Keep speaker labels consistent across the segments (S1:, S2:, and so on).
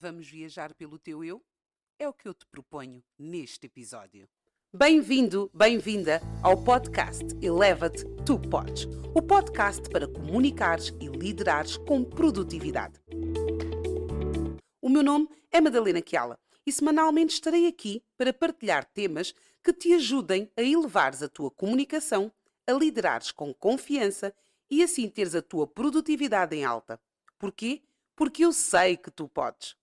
S1: Vamos viajar pelo teu eu? É o que eu te proponho neste episódio. Bem-vindo, bem-vinda ao podcast Eleva-te, tu podes. O podcast para comunicares e liderares com produtividade. O meu nome é Madalena Chiala e semanalmente estarei aqui para partilhar temas que te ajudem a elevares a tua comunicação, a liderares com confiança e assim teres a tua produtividade em alta. Porquê? Porque eu sei que tu podes.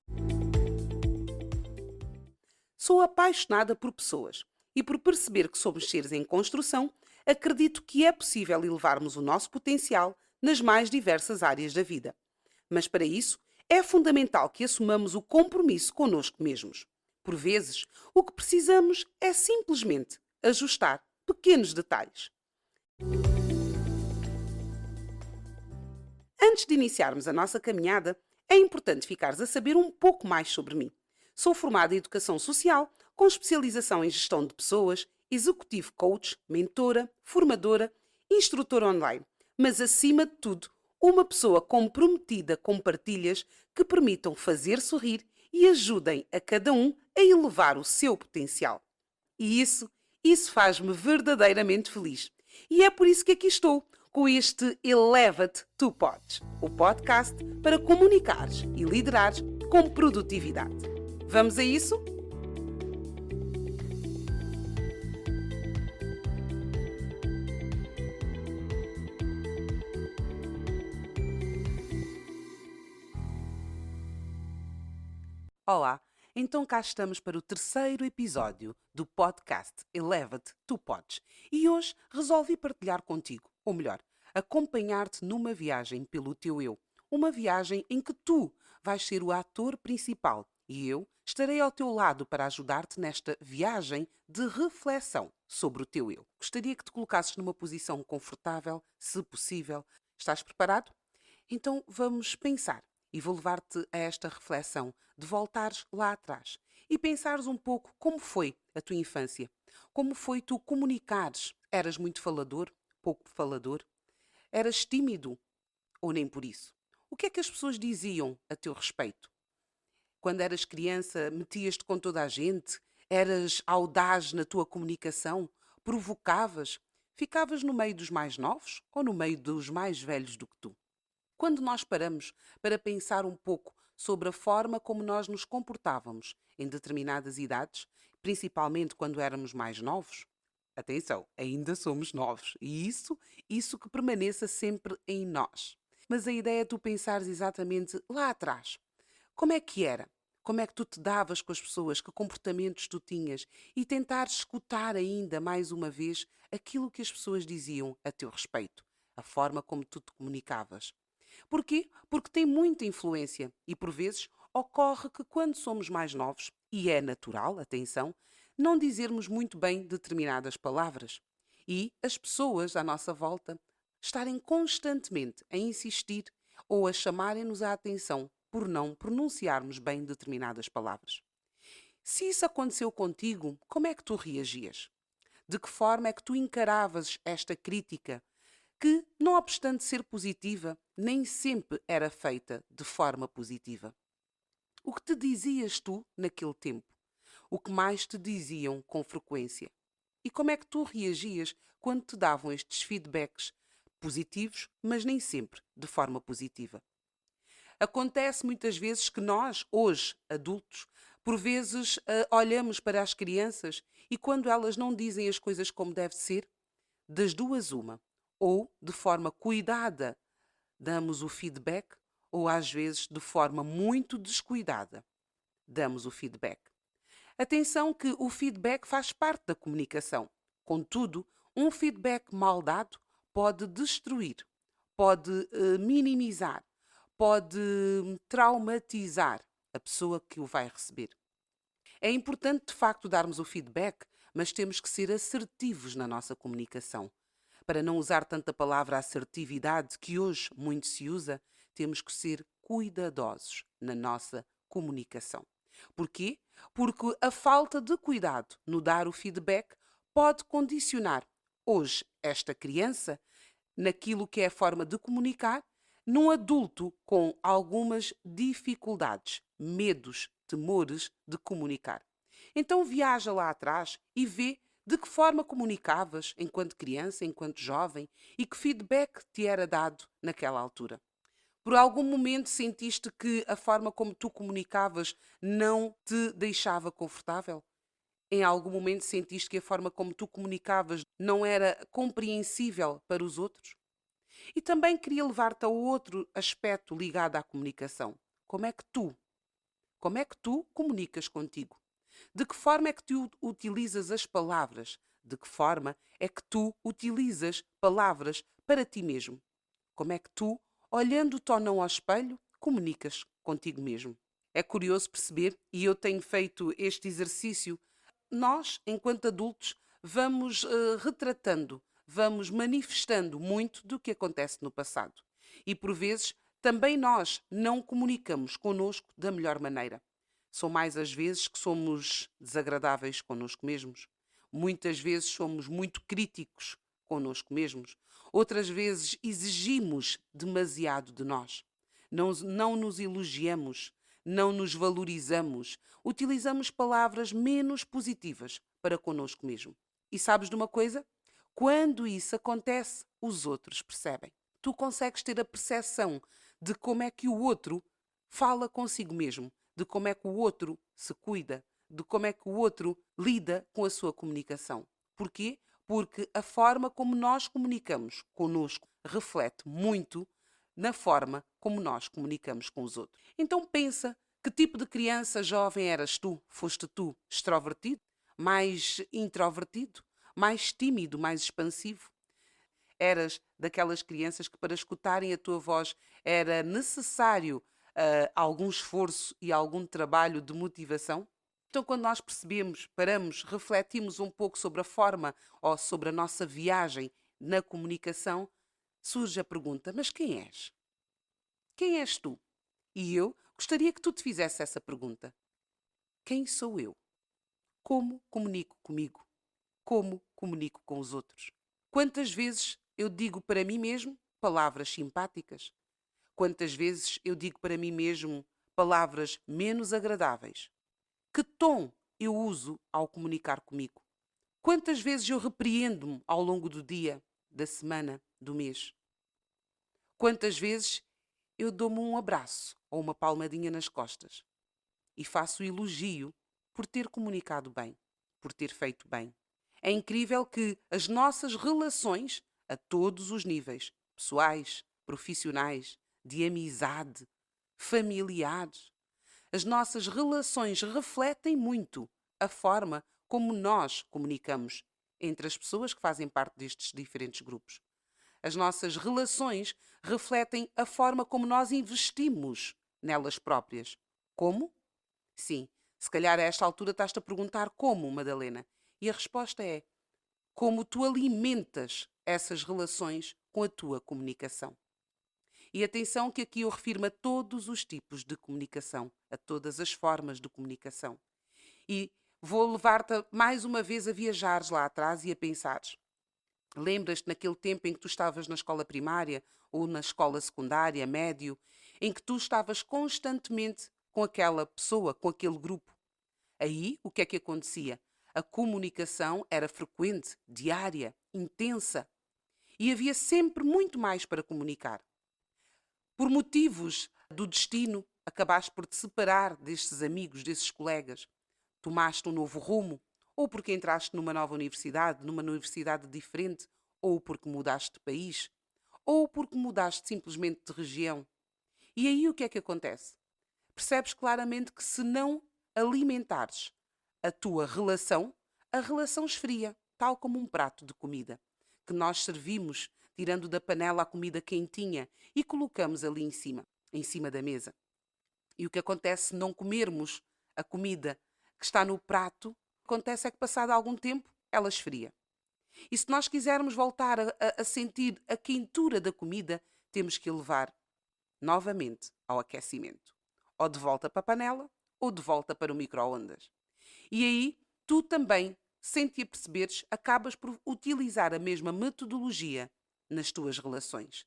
S1: Sou apaixonada por pessoas e por perceber que somos seres em construção, acredito que é possível elevarmos o nosso potencial nas mais diversas áreas da vida. Mas para isso, é fundamental que assumamos o compromisso connosco mesmos. Por vezes, o que precisamos é simplesmente ajustar pequenos detalhes. Antes de iniciarmos a nossa caminhada, é importante ficares a saber um pouco mais sobre mim. Sou formada em Educação Social, com especialização em Gestão de Pessoas, Executive Coach, mentora, formadora, instrutora online, mas acima de tudo, uma pessoa comprometida com partilhas que permitam fazer sorrir e ajudem a cada um a elevar o seu potencial. E isso faz-me verdadeiramente feliz. E é por isso que aqui estou, com este Eleva-te, tu podes, o podcast para comunicares e liderares com produtividade. Vamos a isso? Olá, então cá estamos para o terceiro episódio do podcast Eleva-te, tu podes. E hoje resolvi partilhar contigo, ou melhor, acompanhar-te numa viagem pelo teu eu. Uma viagem em que tu vais ser o ator principal e eu estarei ao teu lado para ajudar-te nesta viagem de reflexão sobre o teu eu. Gostaria que te colocasses numa posição confortável, se possível. Estás preparado? Então vamos pensar e vou levar-te a esta reflexão de voltares lá atrás e pensares um pouco como foi a tua infância, como foi tu comunicares. Eras muito falador, pouco falador? Eras tímido ou nem por isso? O que é que as pessoas diziam a teu respeito? Quando eras criança, metias-te com toda a gente? Eras audaz na tua comunicação? Provocavas? Ficavas no meio dos mais novos ou no meio dos mais velhos do que tu? Quando nós paramos para pensar um pouco sobre a forma como nós nos comportávamos em determinadas idades, principalmente quando éramos mais novos, atenção, ainda somos novos e isso que permaneça sempre em nós. Mas a ideia é tu pensares exatamente lá atrás. Como é que era? Como é que tu te davas com as pessoas? Que comportamentos tu tinhas? E tentar escutar ainda mais uma vez aquilo que as pessoas diziam a teu respeito, a forma como tu te comunicavas. Porquê? Porque tem muita influência e, por vezes, ocorre que quando somos mais novos, e é natural, atenção, não dizermos muito bem determinadas palavras e as pessoas à nossa volta estarem constantemente a insistir ou a chamarem-nos a atenção por não pronunciarmos bem determinadas palavras. Se isso aconteceu contigo, como é que tu reagias? De que forma é que tu encaravas esta crítica que, não obstante ser positiva, nem sempre era feita de forma positiva? O que te dizias tu naquele tempo? O que mais te diziam com frequência? E como é que tu reagias quando te davam estes feedbacks positivos, mas nem sempre de forma positiva? Acontece muitas vezes que nós, hoje, adultos, por vezes olhamos para as crianças e quando elas não dizem as coisas como deve ser, das duas uma, ou de forma cuidada damos o feedback, ou às vezes de forma muito descuidada damos o feedback. Atenção que o feedback faz parte da comunicação. Contudo, um feedback mal dado pode destruir, pode minimizar, pode traumatizar a pessoa que o vai receber. É importante, de facto, darmos o feedback, mas temos que ser assertivos na nossa comunicação. Para não usar tanta palavra assertividade, que hoje muito se usa, temos que ser cuidadosos na nossa comunicação. Porquê? Porque a falta de cuidado no dar o feedback pode condicionar hoje esta criança naquilo que é a forma de comunicar, num adulto com algumas dificuldades, medos, temores de comunicar. Então viaja lá atrás e vê de que forma comunicavas enquanto criança, enquanto jovem e que feedback te era dado naquela altura. Por algum momento sentiste que a forma como tu comunicavas não te deixava confortável? Em algum momento sentiste que a forma como tu comunicavas não era compreensível para os outros? E também queria levar-te a outro aspecto ligado à comunicação. Como é que tu, como é que tu comunicas contigo? De que forma é que tu utilizas as palavras? De que forma é que tu utilizas palavras para ti mesmo? Como é que tu, olhando-te ou não ao espelho, comunicas contigo mesmo? É curioso perceber, e eu tenho feito este exercício, nós, enquanto adultos, vamos retratando, vamos manifestando muito do que acontece no passado. E por vezes também nós não comunicamos connosco da melhor maneira. São mais as vezes que somos desagradáveis connosco mesmos. Muitas vezes somos muito críticos connosco mesmos. Outras vezes exigimos demasiado de nós. Não nos elogiamos, não nos valorizamos. Utilizamos palavras menos positivas para connosco mesmo. E sabes de uma coisa? Quando isso acontece, os outros percebem. Tu consegues ter a percepção de como é que o outro fala consigo mesmo, de como é que o outro se cuida, de como é que o outro lida com a sua comunicação. Porquê? Porque a forma como nós comunicamos connosco reflete muito na forma como nós comunicamos com os outros. Então pensa, que tipo de criança jovem eras tu? Foste tu extrovertido? Mais introvertido? Mais tímido? Mais expansivo? Eras daquelas crianças que para escutarem a tua voz era necessário algum esforço e algum trabalho de motivação? Então, quando nós percebemos, paramos, refletimos um pouco sobre a forma ou sobre a nossa viagem na comunicação, surge a pergunta: mas quem és? Quem és tu? E eu gostaria que tu te fizesse essa pergunta: quem sou eu? Como comunico comigo? Como comunico com os outros? Quantas vezes eu digo para mim mesmo palavras simpáticas? Quantas vezes eu digo para mim mesmo palavras menos agradáveis? Que tom eu uso ao comunicar comigo? Quantas vezes eu repreendo-me ao longo do dia, da semana, do mês? Quantas vezes eu dou-me um abraço ou uma palmadinha nas costas e faço elogio por ter comunicado bem, por ter feito bem? É incrível que as nossas relações, a todos os níveis, pessoais, profissionais, de amizade, familiares, as nossas relações refletem muito a forma como nós comunicamos entre as pessoas que fazem parte destes diferentes grupos. As nossas relações refletem a forma como nós investimos nelas próprias. Como? Sim, se calhar a esta altura estás-te a perguntar como, Madalena. E a resposta é como tu alimentas essas relações com a tua comunicação. E atenção que aqui eu refiro-me a todos os tipos de comunicação, a todas as formas de comunicação. E vou levar-te mais uma vez a viajares lá atrás e a pensares. Lembras-te naquele tempo em que tu estavas na escola primária ou na escola secundária, médio, em que tu estavas constantemente com aquela pessoa, com aquele grupo? Aí, o que é que acontecia? A comunicação era frequente, diária, intensa. E havia sempre muito mais para comunicar. Por motivos do destino, acabaste por te separar destes amigos, desses colegas. Tomaste um novo rumo, ou porque entraste numa universidade diferente, ou porque mudaste de país, ou porque mudaste simplesmente de região. E aí o que é que acontece? Percebes claramente que se não alimentares a tua relação, a relação esfria, tal como um prato de comida, que nós servimos tirando da panela a comida quentinha e colocamos ali em cima da mesa. E o que acontece se não comermos a comida que está no prato, acontece é que passado algum tempo ela esfria. E se nós quisermos voltar a sentir a quentura da comida, temos que a levar novamente ao aquecimento. Ou de volta para a panela, ou de volta para o micro-ondas. E aí, tu também, sem te aperceberes, acabas por utilizar a mesma metodologia nas tuas relações.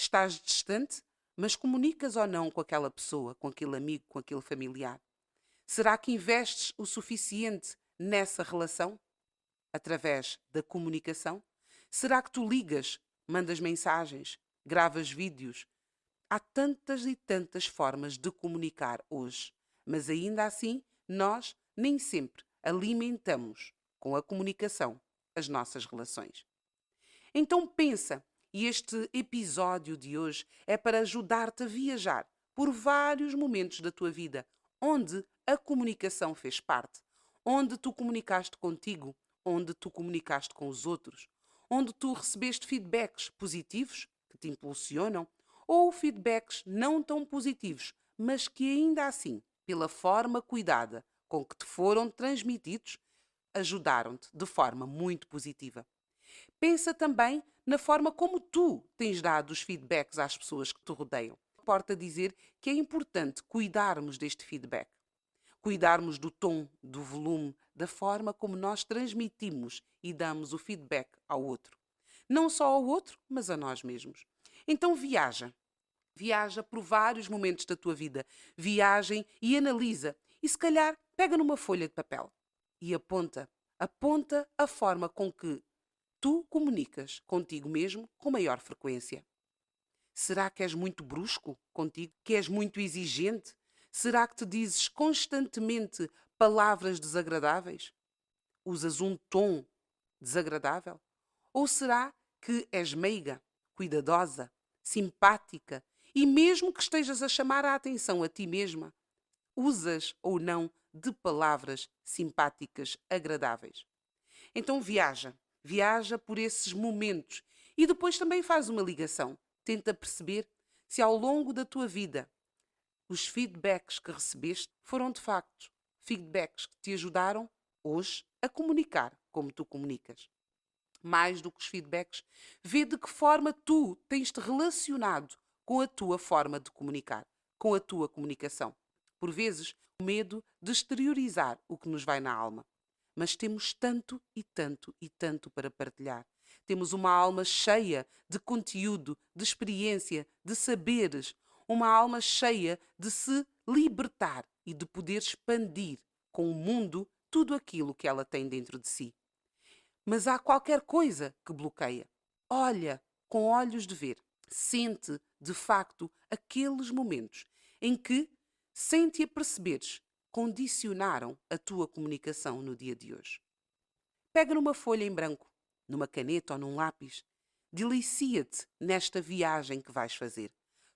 S1: Estás distante, mas comunicas ou não com aquela pessoa, com aquele amigo, com aquele familiar? Será que investes o suficiente nessa relação através da comunicação? Será que tu ligas, mandas mensagens, gravas vídeos? Há tantas e tantas formas de comunicar hoje, mas ainda assim nós nem sempre alimentamos com a comunicação as nossas relações. Então pensa, e este episódio de hoje é para ajudar-te a viajar por vários momentos da tua vida onde a comunicação fez parte, onde tu comunicaste contigo, onde tu comunicaste com os outros, onde tu recebeste feedbacks positivos que te impulsionam ou feedbacks não tão positivos, mas que ainda assim, pela forma cuidada com que te foram transmitidos, ajudaram-te de forma muito positiva. Pensa também na forma como tu tens dado os feedbacks às pessoas que te rodeiam. Importa dizer que é importante cuidarmos deste feedback, cuidarmos do tom, do volume, da forma como nós transmitimos e damos o feedback ao outro. Não só ao outro, mas a nós mesmos. Então viaja. Viaja por vários momentos da tua vida. Viagem e analisa. E se calhar pega numa folha de papel e aponta. Aponta a forma com que tu comunicas contigo mesmo com maior frequência. Será que és muito brusco contigo? Que és muito exigente? Será que te dizes constantemente palavras desagradáveis? Usas um tom desagradável? Ou será que és meiga, cuidadosa, simpática e mesmo que estejas a chamar a atenção a ti mesma, usas ou não de palavras simpáticas, agradáveis? Então viaja. Viaja por esses momentos e depois também faz uma ligação. Tenta perceber se ao longo da tua vida os feedbacks que recebeste foram de facto feedbacks que te ajudaram hoje a comunicar como tu comunicas. Mais do que os feedbacks, vê de que forma tu tens-te relacionado com a tua forma de comunicar, com a tua comunicação. Por vezes, o medo de exteriorizar o que nos vai na alma. Mas temos tanto e tanto e tanto para partilhar. Temos uma alma cheia de conteúdo, de experiência, de saberes, uma alma cheia de se libertar e de poder expandir com o mundo tudo aquilo que ela tem dentro de si. Mas há qualquer coisa que bloqueia. Olha com olhos de ver. Sente, de facto, aqueles momentos em que, sem te aperceberes, condicionaram a tua comunicação no dia de hoje. Pega numa folha em branco, numa caneta ou num lápis. Delicia-te nesta viagem que vais fazer.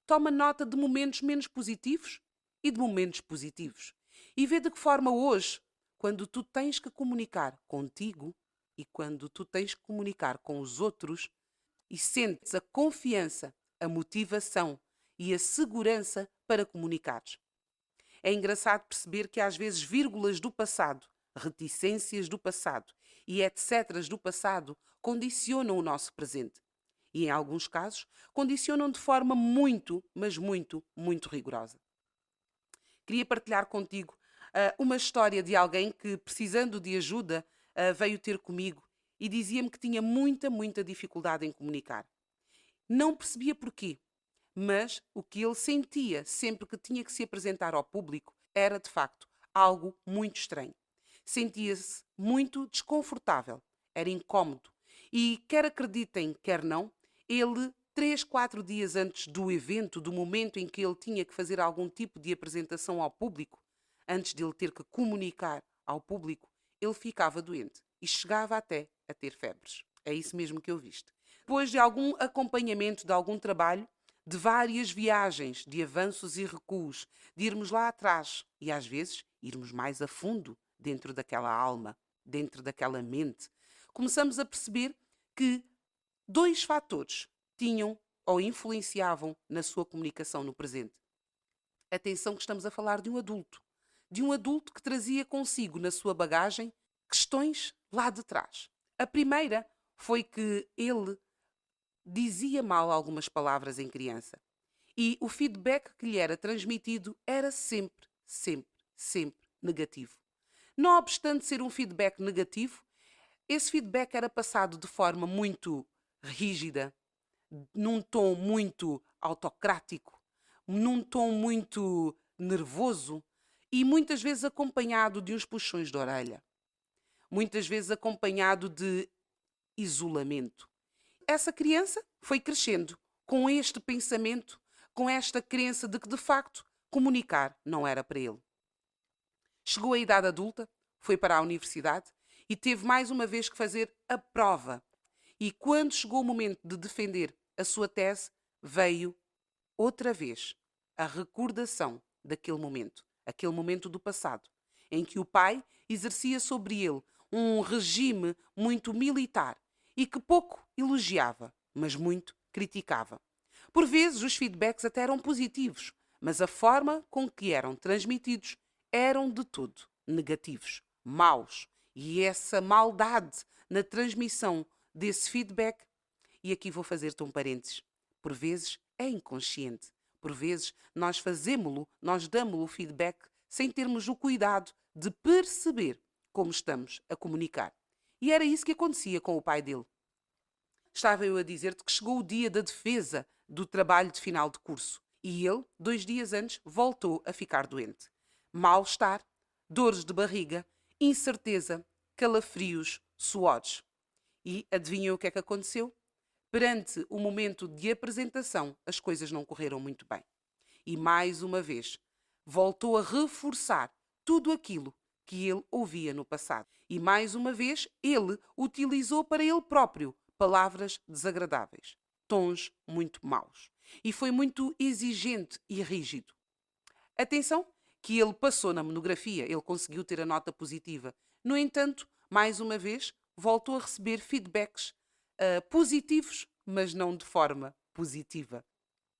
S1: Toma nota de momentos menos positivos e de momentos positivos. E vê de que forma hoje, quando tu tens que comunicar contigo e quando tu tens que comunicar com os outros e sentes a confiança, a motivação e a segurança para comunicares. É engraçado perceber que às vezes vírgulas do passado, reticências do passado e etcéteras do passado condicionam o nosso presente. E em alguns casos, condicionam de forma muito, mas muito, muito rigorosa. Queria partilhar contigo uma história de alguém que, precisando de ajuda, veio ter comigo e dizia-me que tinha muita, muita dificuldade em comunicar. Não percebia porquê, mas o que ele sentia sempre que tinha que se apresentar ao público era, de facto, algo muito estranho. Sentia-se muito desconfortável, era incómodo. E, quer acreditem, quer não, ele, 3, 4 dias antes do evento, do momento em que ele tinha que fazer algum tipo de apresentação ao público, antes de ele ter que comunicar ao público, ele ficava doente e chegava até a ter febres. É isso mesmo que eu viste. Depois de algum acompanhamento, de algum trabalho, de várias viagens, de avanços e recuos, de irmos lá atrás e às vezes irmos mais a fundo dentro daquela alma, dentro daquela mente, começamos a perceber que 2 fatores tinham ou influenciavam na sua comunicação no presente. Atenção que estamos a falar de um adulto que trazia consigo na sua bagagem questões lá de trás. A primeira foi que ele dizia mal algumas palavras em criança. E o feedback que lhe era transmitido era sempre, sempre, sempre negativo. Não obstante ser um feedback negativo, esse feedback era passado de forma muito rígida, num tom muito autocrático, num tom muito nervoso e muitas vezes acompanhado de uns puxões de orelha, muitas vezes acompanhado de isolamento. Essa criança foi crescendo com este pensamento, com esta crença de que de facto comunicar não era para ele. Chegou à idade adulta, foi para a universidade e teve mais uma vez que fazer a prova. E quando chegou o momento de defender a sua tese, veio outra vez a recordação daquele momento, aquele momento do passado, em que o pai exercia sobre ele um regime muito militar e que pouco elogiava, mas muito criticava. Por vezes os feedbacks até eram positivos, mas a forma com que eram transmitidos eram de todo negativos, maus. E essa maldade na transmissão desse feedback, e aqui vou fazer-te um parênteses, por vezes é inconsciente. Por vezes nós fazemos-lo, nós damos-lo o feedback sem termos o cuidado de perceber como estamos a comunicar. E era isso que acontecia com o pai dele. Estava eu a dizer-te que chegou o dia da defesa do trabalho de final de curso e ele, 2 dias antes, voltou a ficar doente. Mal-estar, dores de barriga, incerteza, calafrios, suores. E adivinham o que é que aconteceu? Perante o momento de apresentação, as coisas não correram muito bem. E mais uma vez, voltou a reforçar tudo aquilo que ele ouvia no passado. E mais uma vez, ele utilizou para ele próprio palavras desagradáveis, tons muito maus. E foi muito exigente e rígido. Atenção, que ele passou na monografia, ele conseguiu ter a nota positiva. No entanto, mais uma vez, voltou a receber feedbacks positivos, mas não de forma positiva.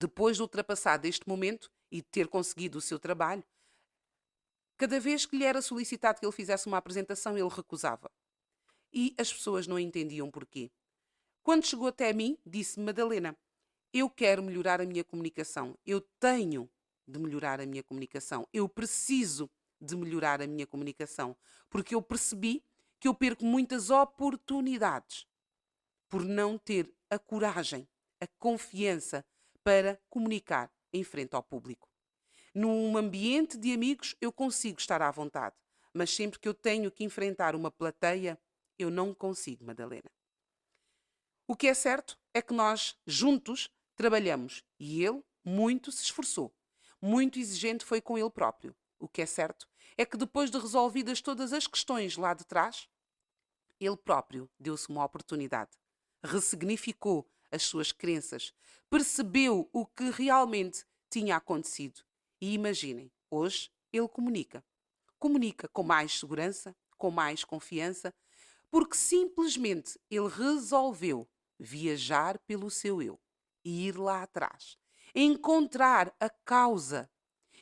S1: Depois de ultrapassar este momento e de ter conseguido o seu trabalho, cada vez que lhe era solicitado que ele fizesse uma apresentação, ele recusava. E as pessoas não entendiam porquê. Quando chegou até mim, disse-me: Madalena, eu quero melhorar a minha comunicação. Eu tenho de melhorar a minha comunicação. Eu preciso de melhorar a minha comunicação. Porque eu percebi que eu perco muitas oportunidades por não ter a coragem, a confiança para comunicar em frente ao público. Num ambiente de amigos eu consigo estar à vontade, mas sempre que eu tenho que enfrentar uma plateia, eu não consigo, Madalena. O que é certo é que nós juntos trabalhamos e ele muito se esforçou. Muito exigente foi com ele próprio. O que é certo é que depois de resolvidas todas as questões lá de trás, ele próprio deu-se uma oportunidade. Ressignificou as suas crenças, percebeu o que realmente tinha acontecido. E imaginem, hoje ele comunica. Comunica com mais segurança, com mais confiança, porque simplesmente ele resolveu viajar pelo seu eu e ir lá atrás, encontrar a causa.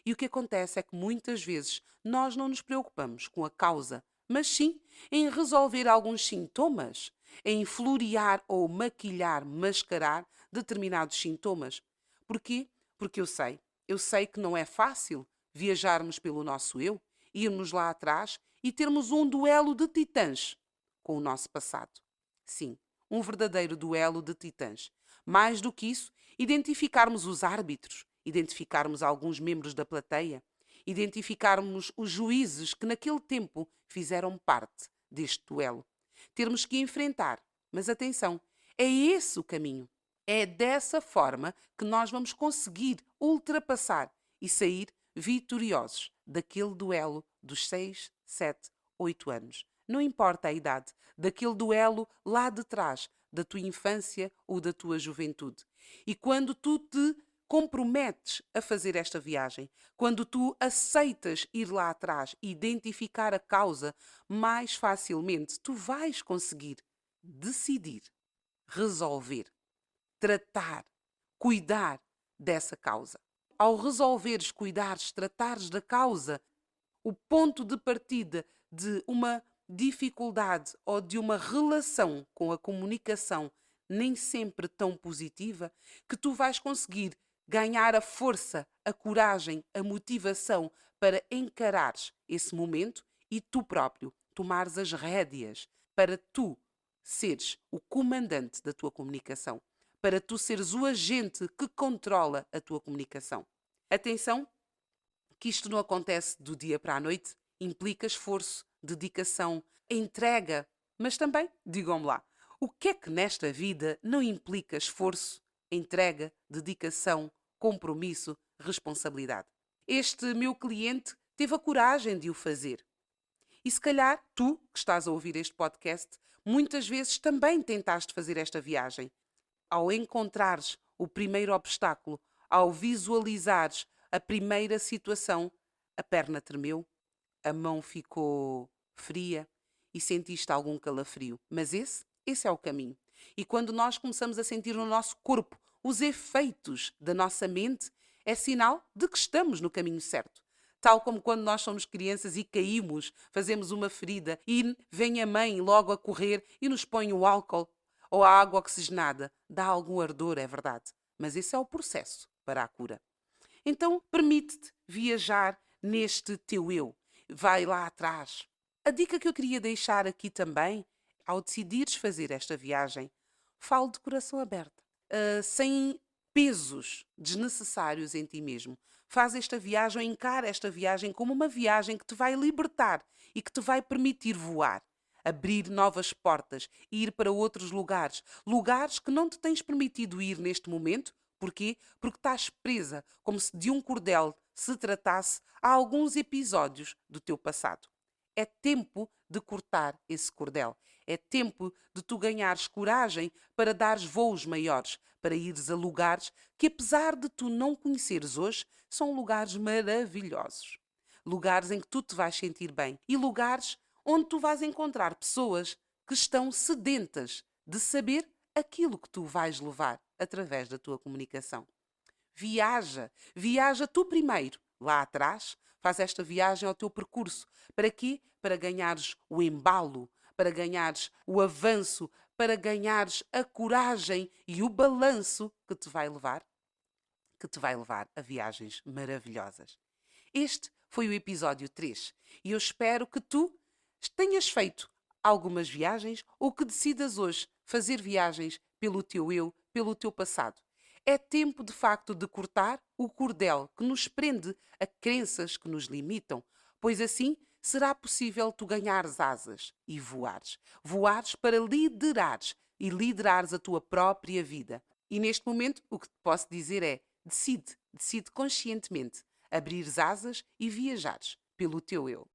S1: E o que acontece é que muitas vezes nós não nos preocupamos com a causa, mas sim em resolver alguns sintomas, em florear ou maquilhar, mascarar determinados sintomas. Porquê? Porque eu sei que não é fácil viajarmos pelo nosso eu, irmos lá atrás e termos um duelo de titãs com o nosso passado. Sim, um verdadeiro duelo de titãs. Mais do que isso, identificarmos os árbitros, identificarmos alguns membros da plateia, identificarmos os juízes que naquele tempo fizeram parte deste duelo. Termos que enfrentar, mas atenção, é esse o caminho. É dessa forma que nós vamos conseguir ultrapassar e sair vitoriosos daquele duelo dos 6, 7, 8 anos. Não importa a idade, daquele duelo lá de trás, da tua infância ou da tua juventude. E quando tu te comprometes a fazer esta viagem, quando tu aceitas ir lá atrás e identificar a causa, mais facilmente tu vais conseguir decidir, resolver, tratar, cuidar dessa causa. Ao resolveres, cuidares, tratares da causa, o ponto de partida de uma dificuldade ou de uma relação com a comunicação nem sempre tão positiva, que tu vais conseguir ganhar a força, a coragem, a motivação para encarares esse momento e tu próprio tomares as rédeas para tu seres o comandante da tua comunicação, para tu seres o agente que controla a tua comunicação. Atenção, que isto não acontece do dia para a noite, implica esforço, dedicação, entrega, mas também, digam-me lá, o que é que nesta vida não implica esforço, entrega, dedicação, compromisso, responsabilidade? Este meu cliente teve a coragem de o fazer. E se calhar tu, que estás a ouvir este podcast, muitas vezes também tentaste fazer esta viagem. Ao encontrares o primeiro obstáculo, ao visualizares a primeira situação, a perna tremeu, a mão ficou fria e sentiste algum calafrio. Mas esse é o caminho. E quando nós começamos a sentir no nosso corpo os efeitos da nossa mente, é sinal de que estamos no caminho certo. Tal como quando nós somos crianças e caímos, fazemos uma ferida e vem a mãe logo a correr e nos põe o álcool ou a água oxigenada. Dá algum ardor, é verdade. Mas esse é o processo para a cura. Então, permite-te viajar neste teu eu. Vai lá atrás. A dica que eu queria deixar aqui também, ao decidires fazer esta viagem, fale de coração aberto, sem pesos desnecessários em ti mesmo. Faz esta viagem, ou encara esta viagem como uma viagem que te vai libertar e que te vai permitir voar, abrir novas portas, ir para outros lugares, lugares que não te tens permitido ir neste momento. Porquê? Porque estás presa, como se de um cordel se tratasse, a alguns episódios do teu passado. É tempo de cortar esse cordel. É tempo de tu ganhares coragem para dares voos maiores, para ires a lugares que, apesar de tu não conheceres hoje, são lugares maravilhosos. Lugares em que tu te vais sentir bem e lugares onde tu vais encontrar pessoas que estão sedentas de saber aquilo que tu vais levar através da tua comunicação. Viaja tu primeiro, lá atrás, faz esta viagem ao teu percurso. Para quê? Para ganhares o embalo, para ganhares o avanço, para ganhares a coragem e o balanço que te vai levar a viagens maravilhosas. Este foi o episódio 3 e eu espero que tu tenhas feito algumas viagens ou que decidas hoje fazer viagens pelo teu eu, pelo teu passado. É tempo, de facto, de cortar o cordel que nos prende a crenças que nos limitam, pois assim será possível tu ganhares asas e voares. Voares para liderares e liderares a tua própria vida. E neste momento, o que te posso dizer é, decide conscientemente abrires asas e viajares pelo teu eu.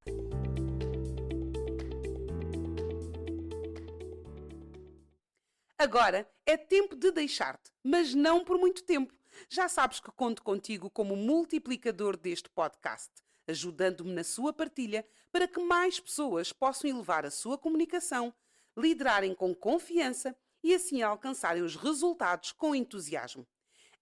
S1: Agora é tempo de deixar-te, mas não por muito tempo. Já sabes que conto contigo como multiplicador deste podcast, ajudando-me na sua partilha para que mais pessoas possam elevar a sua comunicação, liderarem com confiança e assim alcançarem os resultados com entusiasmo.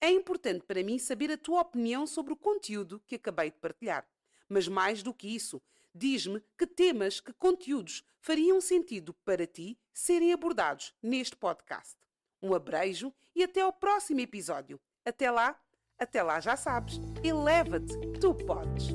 S1: É importante para mim saber a tua opinião sobre o conteúdo que acabei de partilhar. Mas mais do que isso, diz-me que temas, que conteúdos fariam sentido para ti serem abordados neste podcast. Um abreijo e até ao próximo episódio. Até lá já sabes, eleva-te, tu podes.